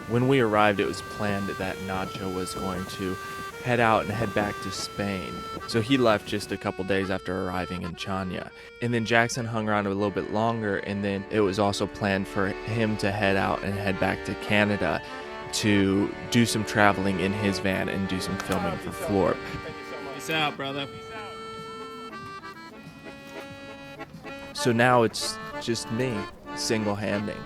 When we arrived, it was planned that Nacho was going to head out and head back to Spain. So he left just a couple days after arriving in Chania. And then Jackson hung around a little bit longer, and then it was also planned for him to head out and head back to Canada to do some traveling in his van and do some filming for Florp. Peace out, brother. So now it's just me, single-handing.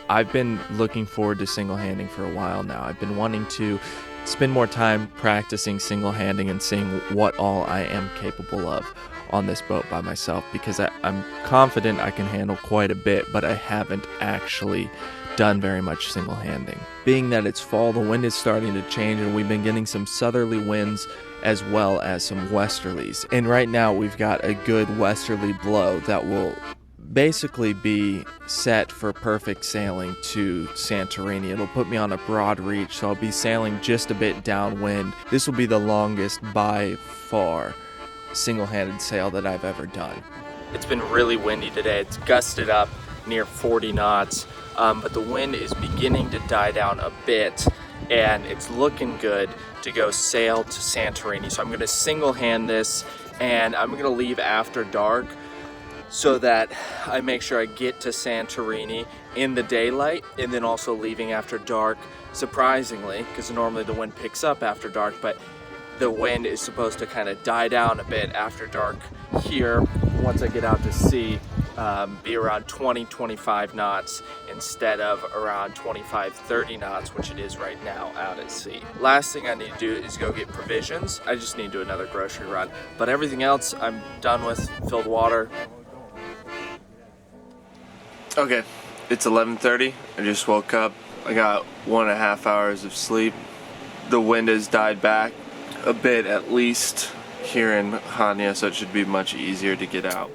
I've been looking forward to single-handing for a while now. I've been wanting to spend more time practicing single-handing and seeing what all I am capable of on this boat by myself, because I'm confident I can handle quite a bit, but I haven't actually done very much single-handing. Being that it's fall, the wind is starting to change, and we've been getting some southerly winds as well as some westerlies. And right now we've got a good westerly blow that will basically be set for perfect sailing to Santorini. It'll put me on a broad reach, so I'll be sailing just a bit downwind. This will be the longest by far single-handed sail that I've ever done. It's been really windy today. It's gusted up near 40 knots, but the wind is beginning to die down a bit, and it's looking good to go sail to Santorini. So I'm going to single-hand this, and I'm going to leave after dark so that I make sure I get to Santorini in the daylight, and then also leaving after dark, surprisingly, because normally the wind picks up after dark, but the wind is supposed to kind of die down a bit after dark here. Once I get out to sea, be around 20-25 knots instead of around 25-30 knots, which it is right now out at sea. Last thing I need to do is go get provisions. I just need to do another grocery run, but everything else I'm done with. Filled water. Okay, it's 11:30. I just woke up. I got 1.5 hours of sleep. The wind has died back a bit, at least here in Chania, so it should be much easier to get out.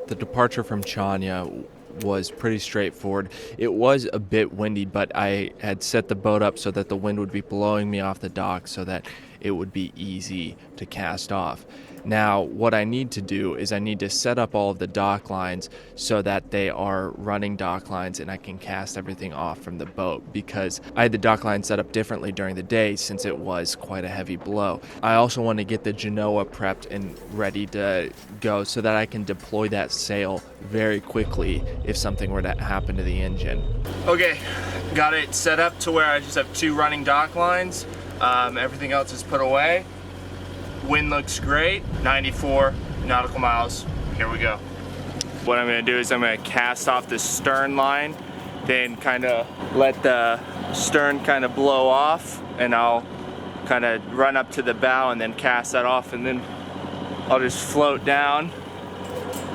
The departure from Chania was pretty straightforward. It was a bit windy, but I had set the boat up so that the wind would be blowing me off the dock so that it would be easy to cast off. Now, what I need to do is I need to set up all of the dock lines so that they are running dock lines and I can cast everything off from the boat, because I had the dock line set up differently during the day since it was quite a heavy blow. I also want to get the Genoa prepped and ready to go so that I can deploy that sail very quickly if something were to happen to the engine. Okay, got it set up to where I just have 2 running dock lines. Everything else is put away. Wind looks great, 94 nautical miles. Here we go. What I'm gonna do is I'm gonna cast off the stern line, then kind of let the stern kind of blow off, and I'll kind of run up to the bow and then cast that off, and then I'll just float down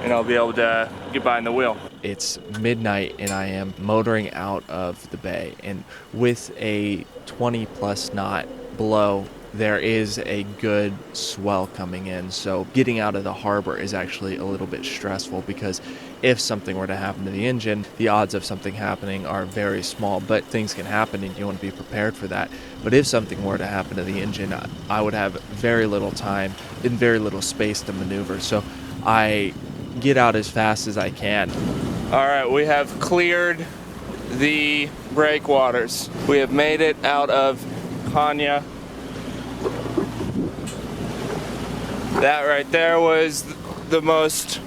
and I'll be able to get behind the wheel. It's midnight and I am motoring out of the bay, and with a 20+ knot blow, there is a good swell coming in, so getting out of the harbor is actually a little bit stressful, because if something were to happen to the engine, the odds of something happening are very small, but things can happen and you want to be prepared for that. But if something were to happen to the engine, I would have very little time and very little space to maneuver, so I get out as fast as I can. All right, we have cleared the breakwaters. We have made it out of Chania. That right there was the most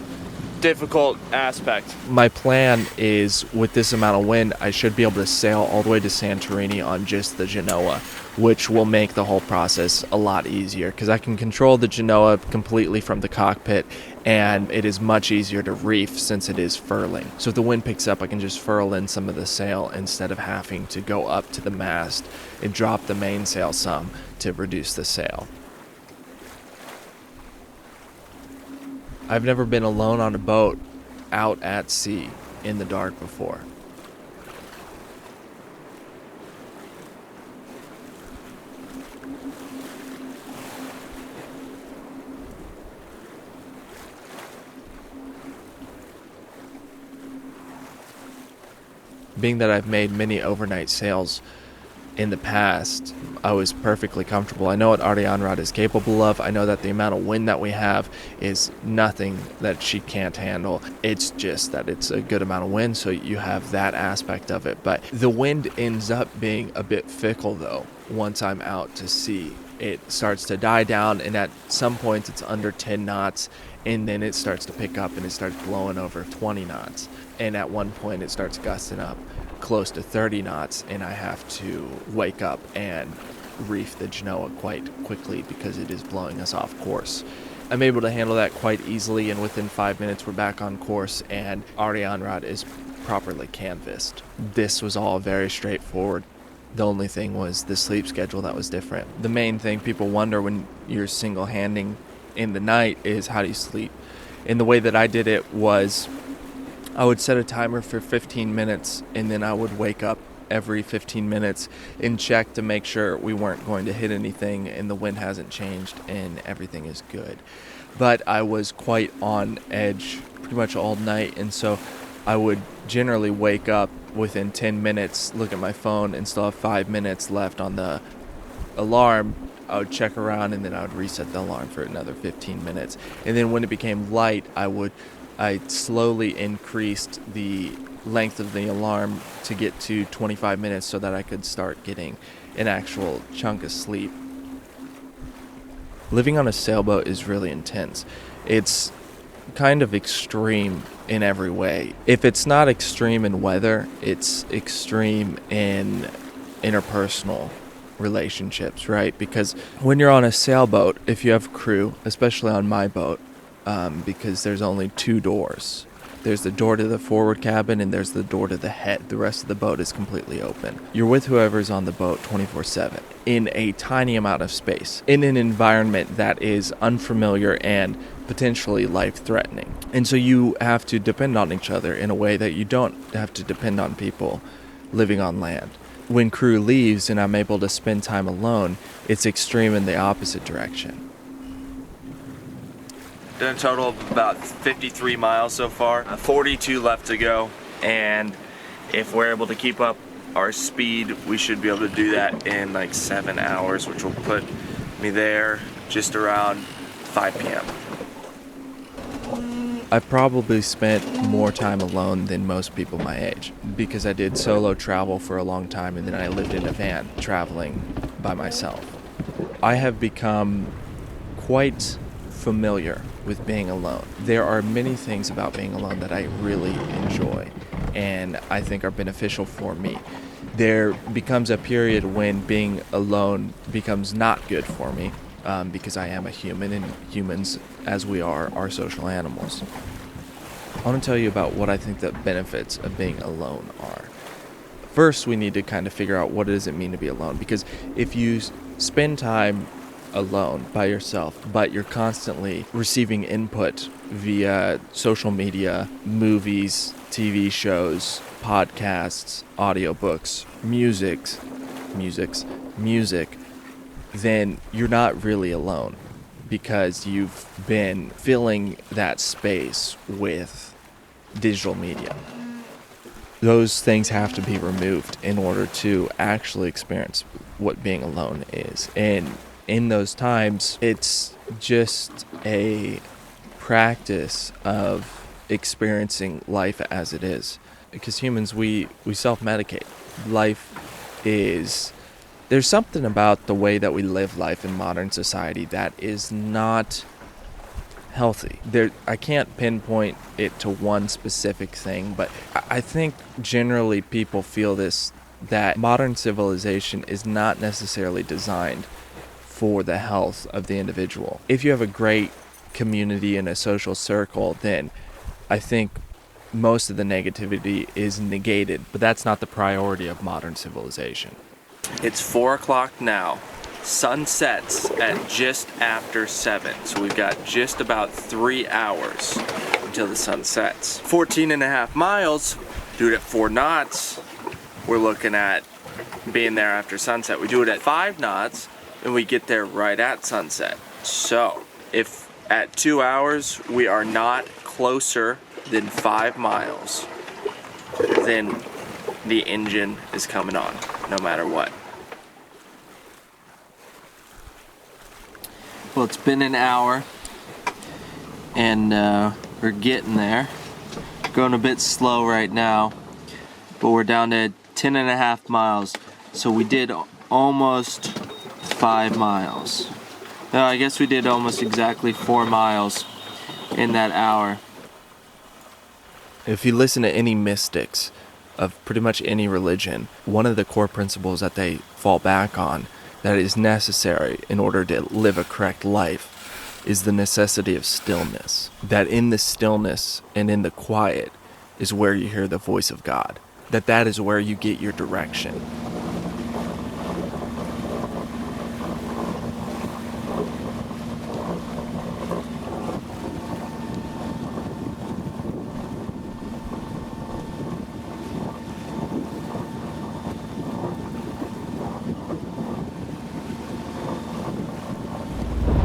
difficult aspect. My plan is, with this amount of wind, I should be able to sail all the way to Santorini on just the Genoa, which will make the whole process a lot easier, because I can control the Genoa completely from the cockpit, and it is much easier to reef since it is furling. So if the wind picks up, I can just furl in some of the sail instead of having to go up to the mast and drop the mainsail some to reduce the sail. I've never been alone on a boat out at sea in the dark before. Being that I've made many overnight sails in the past, I was perfectly comfortable. I know what Aegean rod is capable of. I know that the amount of wind that we have is nothing that she can't handle. It's just that it's a good amount of wind, so you have that aspect of it. But the wind ends up being a bit fickle, though, once I'm out to sea. It starts to die down, and at some points it's under 10 knots, and then it starts to pick up and it starts blowing over 20 knots. And at one point it starts gusting up close to 30 knots, and I have to wake up and reef the Genoa quite quickly because it is blowing us off course. I'm able to handle that quite easily, and within 5 minutes we're back on course and Aegean rod is properly canvassed. This was all very straightforward. The only thing was the sleep schedule that was different. The main thing people wonder when you're single-handing in the night is, how do you sleep? And the way that I did it was I would set a timer for 15 minutes, and then I would wake up every 15 minutes and check to make sure we weren't going to hit anything and the wind hasn't changed and everything is good. But I was quite on edge pretty much all night, and so I would generally wake up within 10 minutes, look at my phone, and still have 5 minutes left on the alarm. I would check around, and then I would reset the alarm for another 15 minutes. And then when it became light, I slowly increased the length of the alarm to get to 25 minutes so that I could start getting an actual chunk of sleep. Living on a sailboat is really intense. It's kind of extreme in every way. If it's not extreme in weather, it's extreme in interpersonal relationships, right? Because when you're on a sailboat, if you have crew, especially on my boat, because there's only 2 doors. There's the door to the forward cabin and there's the door to the head. The rest of the boat is completely open. You're with whoever's on the boat 24/7 in a tiny amount of space, in an environment that is unfamiliar and potentially life-threatening. And so you have to depend on each other in a way that you don't have to depend on people living on land. When crew leaves and I'm able to spend time alone, it's extreme in the opposite direction. Done a total of about 53 miles so far, 42 left to go, and if we're able to keep up our speed, we should be able to do that in like 7 hours, which will put me there just around 5 p.m. I've probably spent more time alone than most people my age because I did solo travel for a long time, and then I lived in a van traveling by myself. I have become quite familiar with being alone. There are many things about being alone that I really enjoy and I think are beneficial for me. There becomes a period when being alone becomes not good for me because I am a human, and humans, as we are social animals. I want to tell you about what I think the benefits of being alone are. First, we need to kind of figure out what does it mean to be alone, because if you spend time alone by yourself, but you're constantly receiving input via social media, movies, TV shows, podcasts, audiobooks, music, then you're not really alone because you've been filling that space with digital media. Those things have to be removed in order to actually experience what being alone is. And in those times, it's just a practice of experiencing life as it is. Because humans, we self-medicate. There's something about the way that we live life in modern society that is not healthy. I can't pinpoint it to one specific thing, but I think generally people feel this, that modern civilization is not necessarily designed for the health of the individual. If you have a great community and a social circle, then I think most of the negativity is negated, but that's not the priority of modern civilization. It's 4 o'clock now. Sun sets at just after 7, so we've got just about 3 hours until the sun sets. 14.5 miles, do it at 4 knots. We're looking at being there after sunset. We do it at 5 knots, and we get there right at sunset. So, if at 2 hours we are not closer than 5 miles, then the engine is coming on, no matter what. Well, it's been an hour, and we're getting there. Going a bit slow right now, but we're down to 10.5 miles. So we did almost 5 miles. No, I guess we did almost exactly 4 miles in that hour. If you listen to any mystics of pretty much any religion, one of the core principles that they fall back on that is necessary in order to live a correct life is the necessity of stillness. That in the stillness and in the quiet is where you hear the voice of God. That is where you get your direction.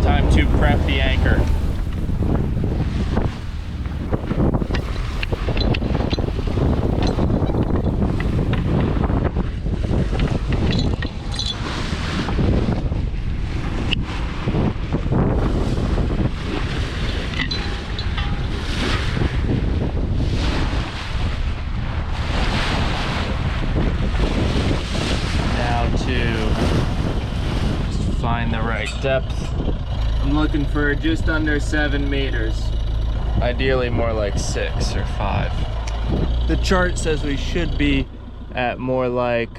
Time to prep the anchor. Now to just find the right depth. I'm looking for just under 7 meters. Ideally more like 6 or 5. The chart says we should be at more like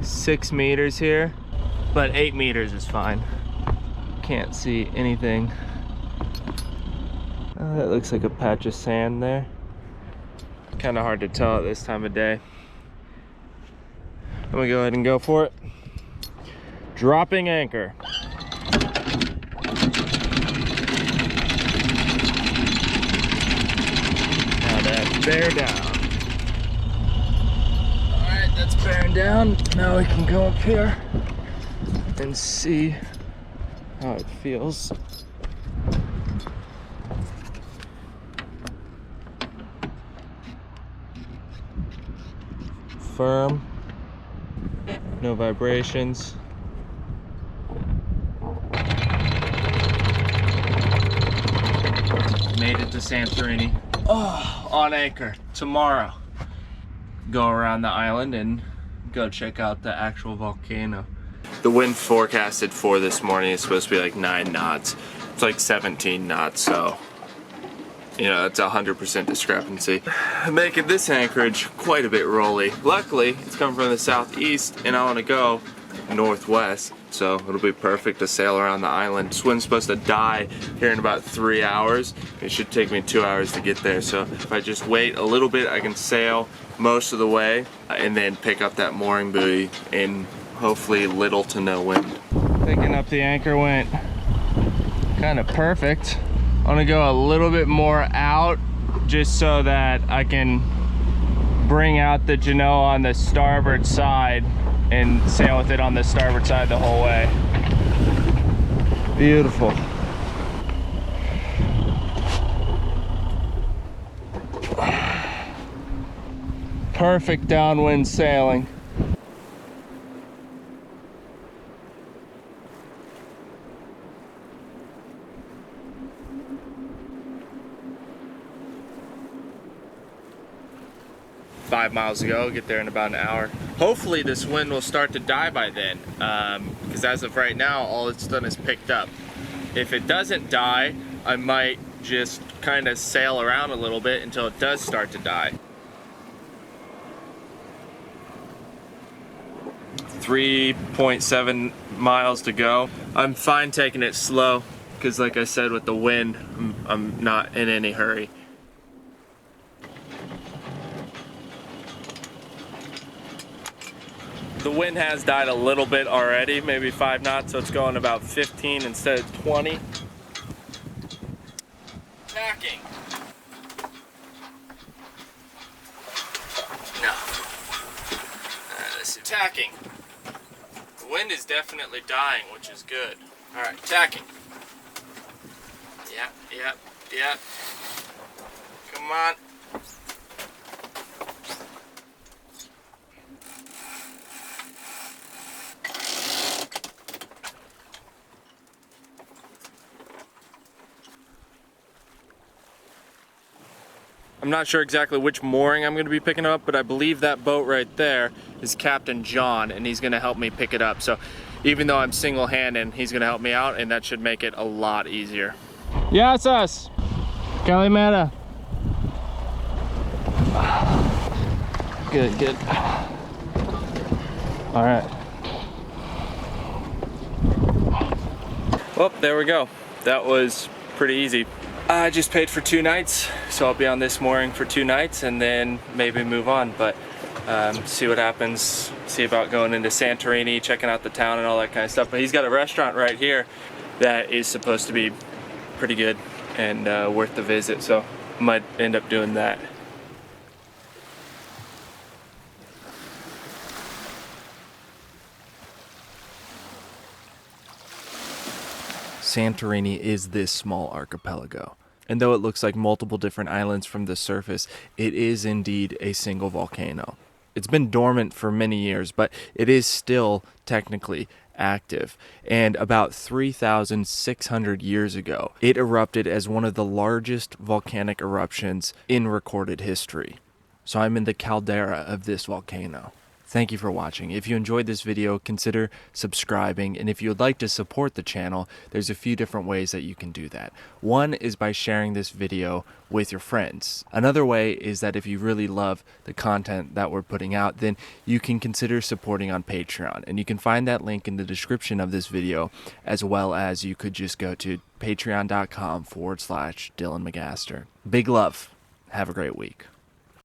6 meters here, but 8 meters is fine. Can't see anything. That looks like a patch of sand there. Kind of hard to tell at this time of day. I'm gonna go ahead and go for it. Dropping anchor. Bear down. Alright, that's bearing down. Now we can go up here and see how it feels. Firm. No vibrations. Made it to Santorini. Oh, on anchor tomorrow. Go around the island and go check out the actual volcano. The wind forecasted for this morning is supposed to be like 9 knots. It's like 17 knots, so you know, it's a 100% discrepancy. Making this anchorage quite a bit rolly. Luckily, it's coming from the southeast and I want to go northwest, so it'll be perfect to sail around the island. This wind's supposed to die here in about 3 hours. It should take me 2 hours to get there, so if I just wait a little bit, I can sail most of the way and then pick up that mooring buoy in hopefully little to no wind. Picking up the anchor went kind of perfect. I'm gonna go a little bit more out just so that I can bring out the Genoa on the starboard side and sail with it on the starboard side the whole way. Beautiful. Perfect downwind sailing. Five miles to go, get there in about an hour. Hopefully this wind will start to die by then, because as of right now, all it's done is picked up. If it doesn't die, I might just kind of sail around a little bit until it does start to die. 3.7 miles to go. I'm fine taking it slow, because like I said, with the wind, I'm not in any hurry. The wind has died a little bit already, maybe 5 knots, so it's going about 15 instead of 20. Tacking. No. This is tacking. The wind is definitely dying, which is good. Alright, tacking. Yep. Come on. I'm not sure exactly which mooring I'm going to be picking up, but I believe that boat right there is Captain John, and he's going to help me pick it up. So even though I'm single-handed, he's going to help me out, and that should make it a lot easier. Yeah, it's us. Calimera. Good, good. All right. Well, there we go. That was pretty easy. I just paid for 2 nights, so I'll be on this mooring for 2 nights and then maybe move on, but see what happens. See about going into Santorini, checking out the town and all that kind of stuff. But he's got a restaurant right here that is supposed to be pretty good and worth the visit, so might end up doing that. Santorini is this small archipelago, and though it looks like multiple different islands from the surface, it is indeed a single volcano. It's been dormant for many years, but it is still technically active, and about 3,600 years ago, it erupted as one of the largest volcanic eruptions in recorded history. So I'm in the caldera of this volcano. Thank you for watching. If you enjoyed this video, consider subscribing, and if you would like to support the channel, there's a few different ways that you can do that. One is by sharing this video with your friends. Another way is that if you really love the content that we're putting out, then you can consider supporting on Patreon, and you can find that link in the description of this video, as well as you could just go to patreon.com/Dylan Magaster. Big love. Have a great week.